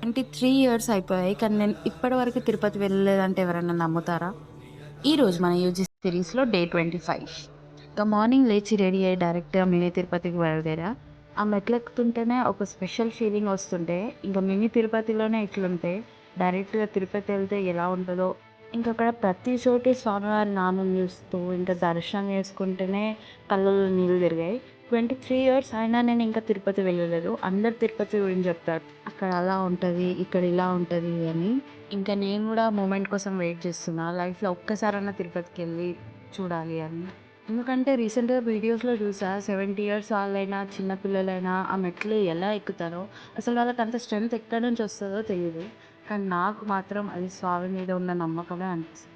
23 years అయిపోయాయి. కానీ నేను ఇప్పటివరకు తిరుపతి వెళ్ళలేదంటే ఎవరైనా నమ్ముతారా? ఈరోజు మన యూజీ సిరీస్‌లో డే 25. ఇక మార్నింగ్ లేచి రెడీ అయ్యి డైరెక్ట్‌గా మినీ తిరుపతికి బయలుదేరా. ఆ మెట్లెక్కుతుంటేనే ఒక స్పెషల్ ఫీలింగ్ వస్తుంటే, ఇంక మినీ తిరుపతిలోనే ఇట్లుంటే, డైరెక్ట్‌గా తిరుపతి వెళ్తే ఎలా ఉంటదో, ఇంకక్కడ ప్రతి చోటు స్వామివారి నామం చూస్తూ, ఇంకా దర్శనం చేసుకుంటేనే కళ్ళల్లో నీళ్ళు తిరిగాయి. 23 ఇయర్స్ అయినా నేను ఇంకా తిరుపతి వెళ్ళలేదు. అందరూ తిరుపతి గురించి చెప్తారు. అక్కడ అలా ఉంటది, ఇక్కడ ఇలా ఉంటది అని. ఇంకా నేను కూడా ఆ మూమెంట్ కోసం వెయిట్ చేస్తున్నా. లైఫ్‌లో ఒక్కసారన్నా తిరుపతికెళ్ళి చూడాలి అని. ఎందుకంటే రీసెంట్‌గా వీడియోస్‌లో చూసా 70 ఇయర్స్ వాళ్ళైనా, చిన్న పిల్లలైనా ఆ మెట్లు ఎలా ఎక్కుతారో, అసలు వాళ్ళకంత స్ట్రెంత్ ఎక్కడి నుంచి వస్తదో తెలీదు. కానీ నాకు మాత్రం అది స్వామి మీద ఉన్న నమ్మకమే అనిపిస్తుంది.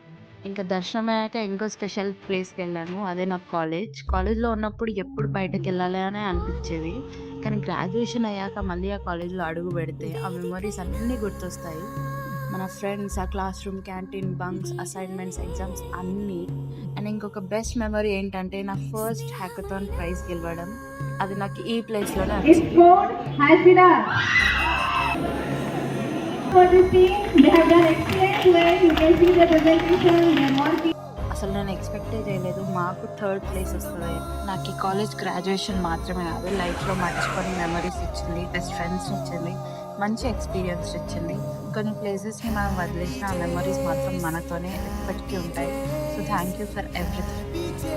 ఇంకా దర్శనమయ్యాక ఇంకో స్పెషల్ ప్లేస్‌కెళ్ళాను. అదే నా కాలేజ్. కాలేజ్‌లో ఉన్నప్పుడు ఎప్పుడు బయటకెళ్ళాలి అనే అనిపిచ్చేది. కానీ గ్రాడ్యుయేషన్ అయ్యాక మళ్ళీ ఆ కాలేజ్‌లో అడుగు పెడితే ఆ మెమోరీస్ అన్నీ గుర్తొస్తాయి. మన ఫ్రెండ్స్, ఆ class room canteen bunks, assignments, exams అన్నీ. అండ్ ఇంకొక బెస్ట్ మెమరీ ఏంటంటే నా ఫస్ట్ హ్యాకథాన్ ప్రైజ్ గెలవడం. అది నాకు ఈ ప్లేస్‌లోనే It's వచ్చింది. for Hasida. For this team, they have done excellent way. You can see the presentation. They are all అసలు నేను ఎక్స్‌పెక్టే చేయలేదు. మాకు థర్డ్ ప్లేస్ వస్తదని. నాకు ఈ కాలేజ్ గ్రాడ్యుయేషన్ మాత్రమే కాదు, లైఫ్‌లో మర్చిపోని మెమరీస్ ఇచ్చింది, బెస్ట్ ఫ్రెండ్స్‌ని ఇచ్చింది, మంచి ఎక్స్‌పీరియన్స్ ఇచ్చింది. కొన్ని ప్లేసెస్‌ని మనం వదిలేసిన ఆ మెమరీస్ మాత్రం మనతోనే ఎప్పటికీ ఉంటాయి. So thank you for everything.